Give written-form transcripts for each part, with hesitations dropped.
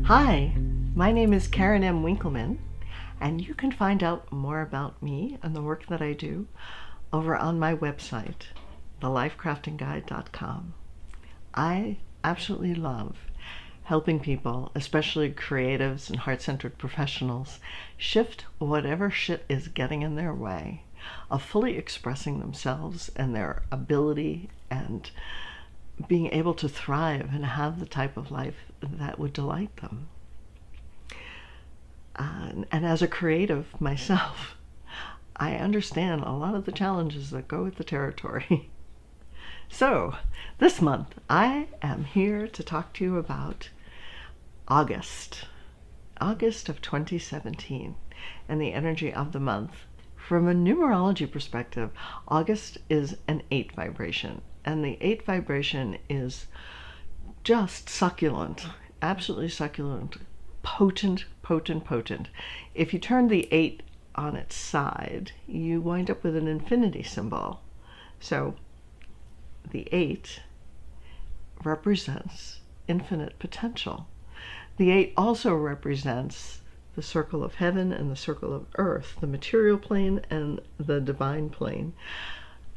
Hi, my name is Karen M. Winkleman, and you can find out more about me and the work that I do over on my website, thelifecraftingguide.com. I absolutely love helping people, especially creatives and heart-centered professionals, shift whatever shit is getting in their way of fully expressing themselves and their ability and being able to thrive and have the type of life that would delight them. And as a creative myself, I understand a lot of the challenges that go with the territory. So, this month, I am here to talk to you about August of 2017, and the energy of the month. From a numerology perspective, August is an 8 vibration, and the 8 vibration is just succulent, absolutely succulent, potent. If you turn the 8 on its side, you wind up with an infinity symbol. So the 8 represents infinite potential. The 8 also represents the circle of heaven and the circle of earth, the material plane and the divine plane,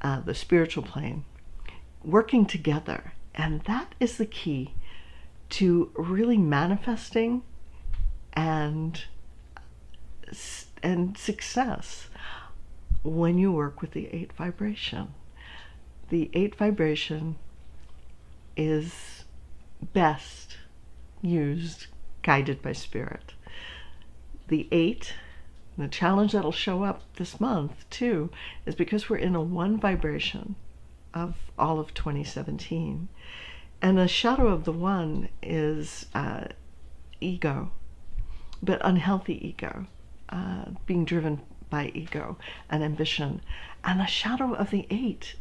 the spiritual plane, working together. And that is the key to really manifesting and success when you work with the 8 vibration. The 8 vibration is best used guided by spirit. The 8, the challenge that'll show up this month too, is because we're in a 1 vibration of all of 2017. And the shadow of the 1 is ego, but unhealthy ego, being driven by ego and ambition. And the shadow of the 8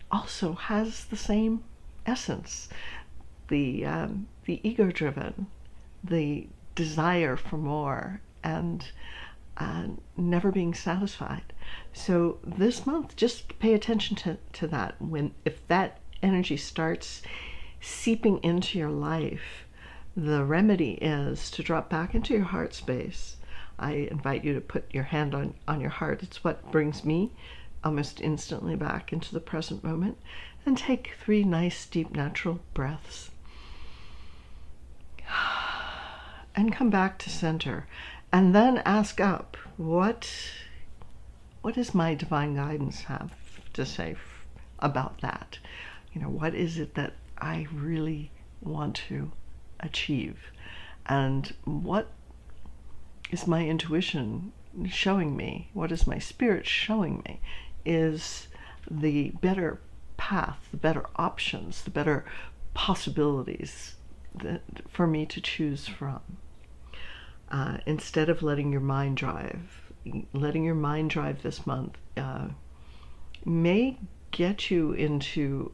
also has the same essence, the ego-driven, the desire for more, and never being satisfied. So this month, just pay attention to that. If that energy starts seeping into your life, the remedy is to drop back into your heart space. I invite you to put your hand on your heart. It's what brings me almost instantly back into the present moment. And take 3 nice, deep, natural breaths. And come back to center. And then ask up, what does my divine guidance have to say about that? You know, what is it that I really want to achieve? And what is my intuition showing me? What is my spirit showing me is the better path, the better options, the better possibilities for me to choose from? Instead of letting your mind drive. Letting your mind drive this month may get you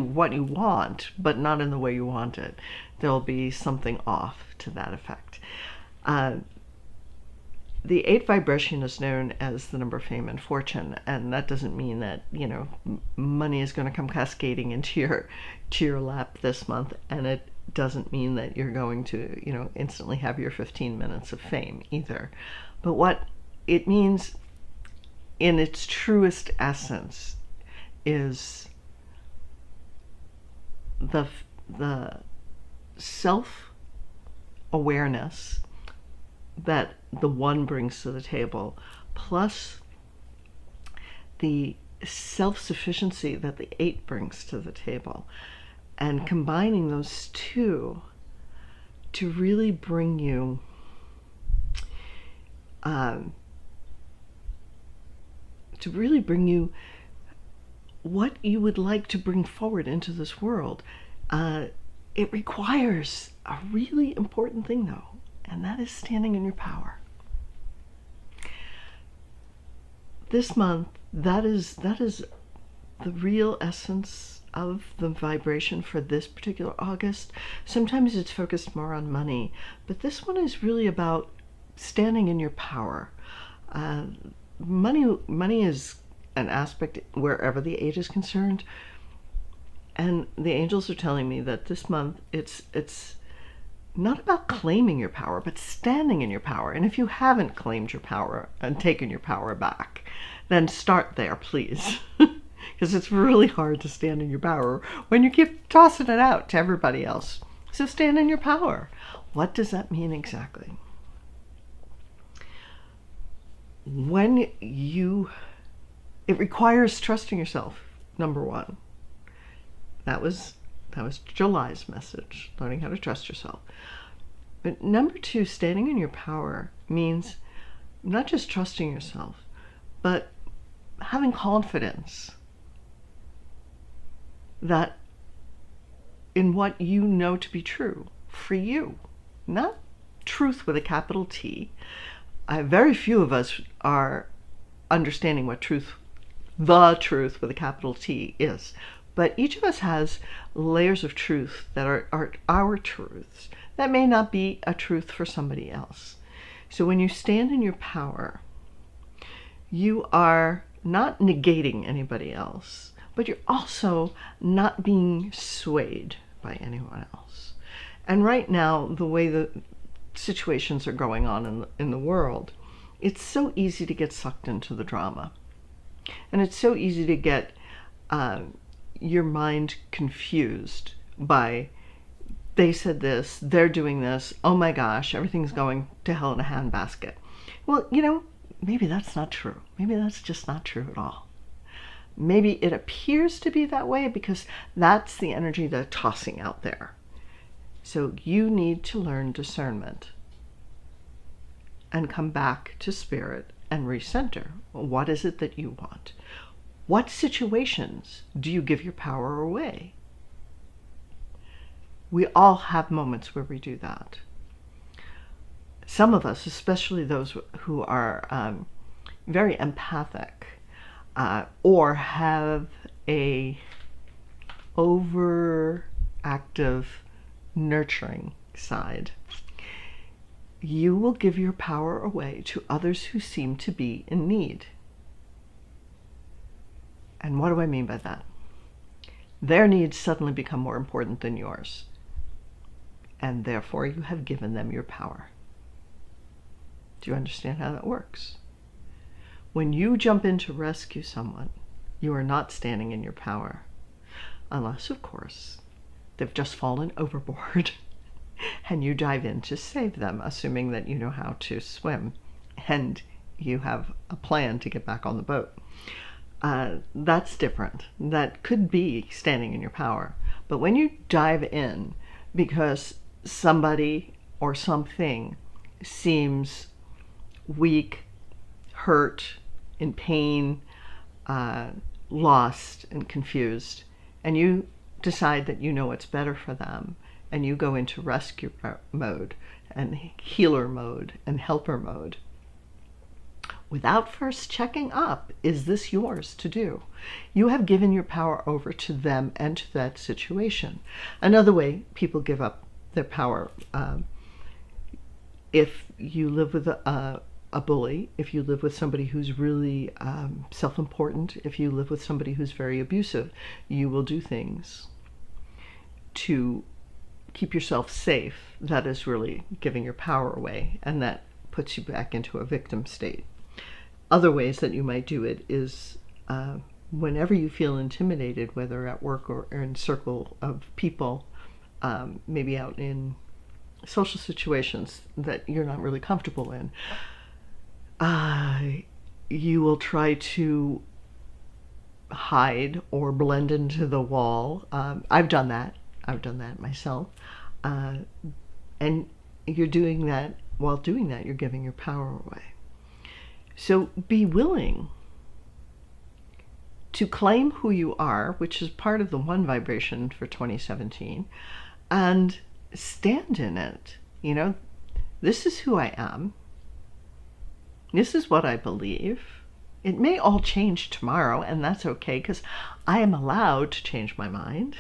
what you want, but not in the way you want it. There'll be something off to that effect. The 8 vibration is known as the number of fame and fortune, and that doesn't mean that, you know, money is going to come cascading into your lap this month, and it doesn't mean that you're going to, you know, instantly have your 15 minutes of fame either. But what it means in its truest essence is the self-awareness that the 1 brings to the table, plus the self-sufficiency that the 8 brings to the table, and combining those 2 to really bring you what you would like to bring forward into this world. It requires a really important thing though, and that is standing in your power. This month, that is the real essence of the vibration for this particular August. Sometimes it's focused more on money, but this one is really about standing in your power. Money is an aspect wherever the 8 is concerned, and the angels are telling me that this month it's not about claiming your power, but standing in your power. And if you haven't claimed your power and taken your power back, then start there, please. Because it's really hard to stand in your power when you keep tossing it out to everybody else. So stand in your power. What does that mean exactly? It requires trusting yourself, number one. That was July's message, learning how to trust yourself. But number two, standing in your power means not just trusting yourself, but having confidence that in what you know to be true for you, not truth with a capital T. Very few of us are understanding what the truth with a capital T is. But each of us has layers of truth that are our truths. That may not be a truth for somebody else. So when you stand in your power, you are not negating anybody else, but you're also not being swayed by anyone else. And right now, the way the situations are going on in the world, it's so easy to get sucked into the drama. And it's so easy to get your mind confused by, they said this, they're doing this, oh my gosh, everything's going to hell in a handbasket. Well, maybe that's not true. Maybe that's just not true at all. Maybe it appears to be that way because that's the energy they're tossing out there. So you need to learn discernment and come back to spirit and recenter. What is it that you want? What situations do you give your power away? We all have moments where we do that. Some of us, especially those who are very empathic or have a overactive nurturing side, you will give your power away to others who seem to be in need. And what do I mean by that? Their needs suddenly become more important than yours, and therefore you have given them your power. Do you understand how that works? When you jump in to rescue someone, you are not standing in your power, unless, of course, they've just fallen overboard and you dive in to save them, assuming that you know how to swim and you have a plan to get back on the boat. That's different. That could be standing in your power. But when you dive in because somebody or something seems weak, hurt, in pain, lost and confused, and you decide that you know what's better for them, and you go into rescue mode and healer mode and helper mode, without first checking up, is this yours to do? You have given your power over to them and to that situation. Another way people give up their power, if you live with a bully, if you live with somebody who's really self-important, if you live with somebody who's very abusive, you will do things to keep yourself safe. That is really giving your power away, and that puts you back into a victim state. Other ways that you might do it is whenever you feel intimidated, whether at work or in a circle of people, maybe out in social situations that you're not really comfortable in, you will try to hide or blend into the wall. I've done that myself. And you're doing that. While doing that, you're giving your power away. So be willing to claim who you are, which is part of the one vibration for 2017, and stand in it. This is who I am. This is what I believe. It may all change tomorrow, and that's okay, because I am allowed to change my mind.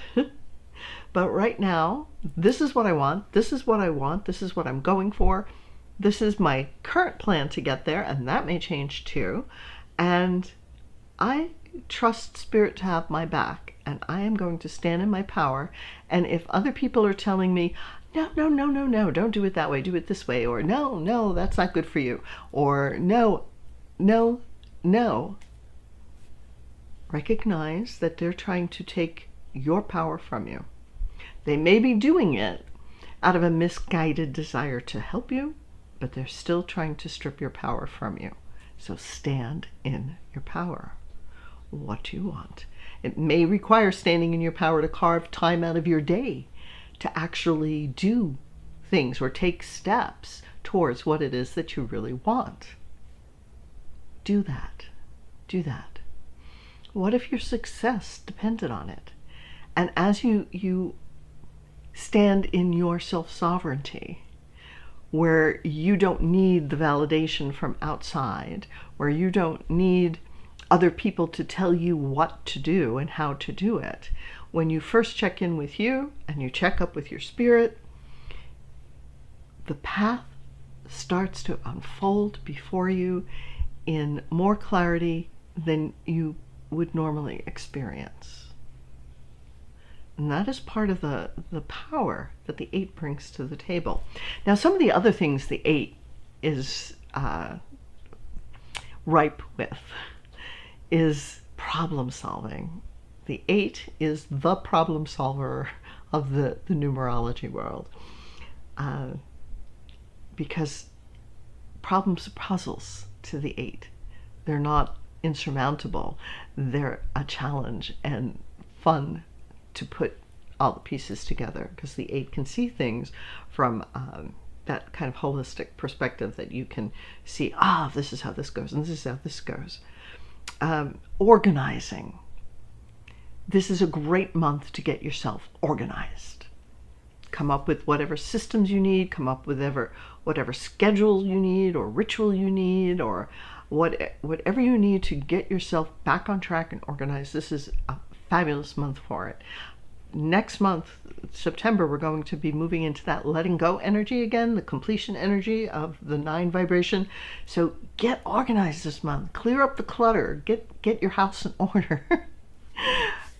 But right now, this is what I want. This is what I want. This is what I'm going for. This is my current plan to get there, and that may change too. And I trust Spirit to have my back, and I am going to stand in my power. And if other people are telling me, no, no, no, no, no, don't do it that way, do it this way, or no, no, that's not good for you, or no, no, no. Recognize that they're trying to take your power from you. They may be doing it out of a misguided desire to help you, but they're still trying to strip your power from you. So stand in your power. What do you want? It may require standing in your power to carve time out of your day to actually do things or take steps towards what it is that you really want. Do that. Do that. What if your success depended on it? And as you stand in your self-sovereignty, where you don't need the validation from outside, where you don't need other people to tell you what to do and how to do it. When you first check in with you and you check up with your spirit, the path starts to unfold before you in more clarity than you would normally experience. And that is part of the power that the 8 brings to the table. Now, some of the other things the 8 is ripe with is problem solving. The 8 is the problem solver of the numerology world. Because problems are puzzles to the 8. They're not insurmountable. They're a challenge and fun to put all the pieces together, because the 8 can see things from that kind of holistic perspective that you can see, this is how this goes, and this is how this goes. Organizing. This is a great month to get yourself organized. Come up with whatever systems you need, come up with whatever schedule you need or ritual you need, or whatever you need to get yourself back on track and organized. This is a fabulous month for it. Next month, September, we're going to be moving into that letting go energy again, the completion energy of the 9 vibration. So get organized this month. Clear up the clutter. Get your house in order.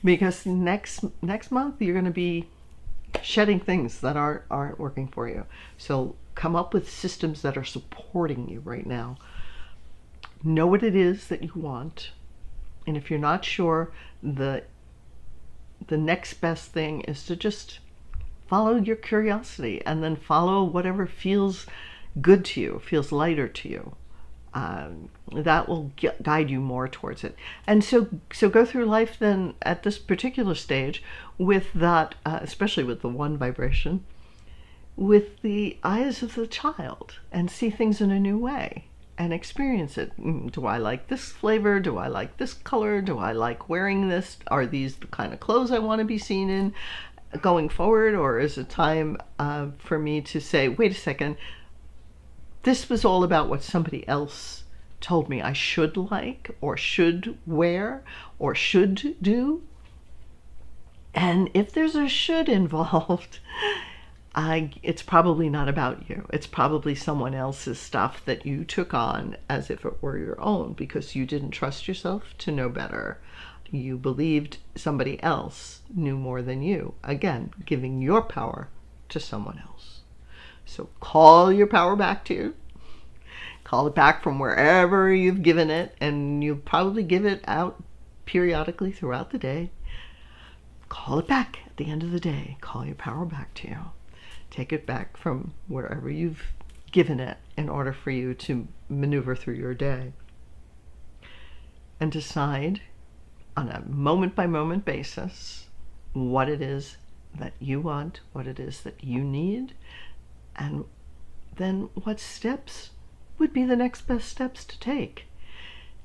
Because next month, you're going to be shedding things that aren't working for you. So come up with systems that are supporting you right now. Know what it is that you want. And if you're not sure, the next best thing is to just follow your curiosity, and then follow whatever feels good to you, feels lighter to you. That will guide you more towards it. And so go through life then at this particular stage with that, especially with the 1 vibration, with the eyes of the child, and see things in a new way and experience it. Do I like this flavor? Do I like this color? Do I like wearing this? Are these the kind of clothes I want to be seen in going forward? Or is it time for me to say, wait a second, this was all about what somebody else told me I should like, or should wear, or should do? And if there's a should involved, it's probably not about you. It's probably someone else's stuff that you took on as if it were your own, because you didn't trust yourself to know better. You believed somebody else knew more than you. Again, giving your power to someone else. So call your power back to you. Call it back from wherever you've given it, and you'll probably give it out periodically throughout the day. Call it back at the end of the day. Call your power back to you. Take it back from wherever you've given it in order for you to maneuver through your day. And decide on a moment-by-moment basis what it is that you want, what it is that you need, and then what steps would be the next best steps to take.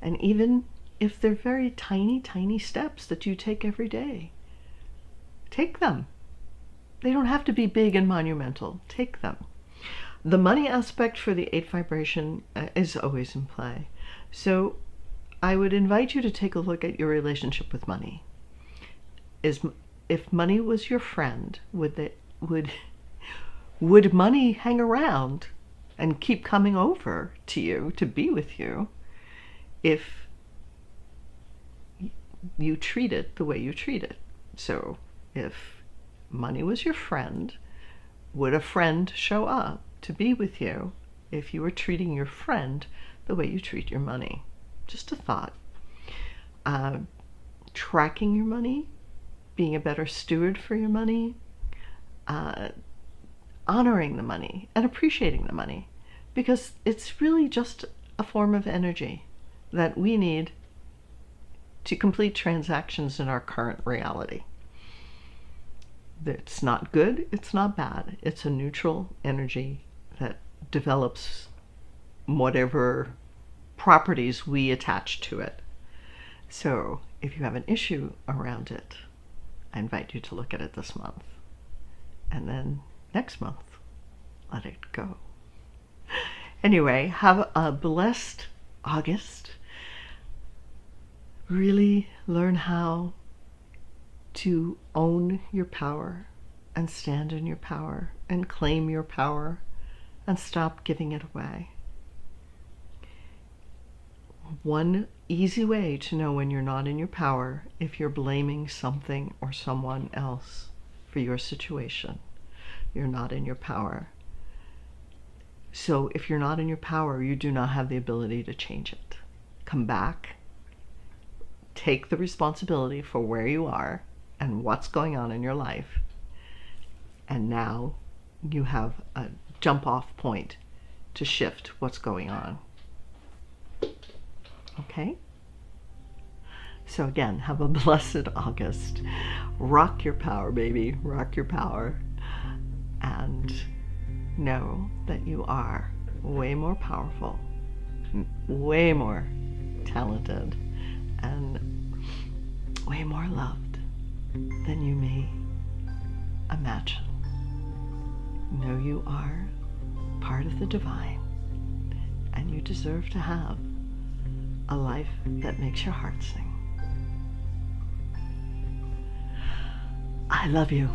And even if they're very tiny, tiny steps that you take every day, take them. They don't have to be big and monumental. Take them. The money aspect for the 8 vibration is always in play. So I would invite you to take a look at your relationship with money. If money was your friend, would money hang around and keep coming over to you to be with you if you treat it the way you treat it? So if money was your friend, Would a friend show up to be with you if you were treating your friend the way you treat your money? Just a thought. Tracking your money, being a better steward for your money, honoring the money and appreciating the money, because it's really just a form of energy that we need to complete transactions in our current reality. It's not good, it's not bad. It's a neutral energy that develops whatever properties we attach to it. So if you have an issue around it, I invite you to look at it this month. And then next month, let it go. Anyway, have a blessed August. Really learn how to own your power and stand in your power and claim your power and stop giving it away. One easy way to know when you're not in your power, if you're blaming something or someone else for your situation, you're not in your power. So if you're not in your power, you do not have the ability to change it. Come back, take the responsibility for where you are and what's going on in your life, and now you have a jump-off point to shift what's going on. Okay? So again, have a blessed August. Rock your power, baby. Rock your power. And know that you are way more powerful, way more talented, and way more loved than you may imagine. Know you are part of the divine, and you deserve to have a life that makes your heart sing. I love you.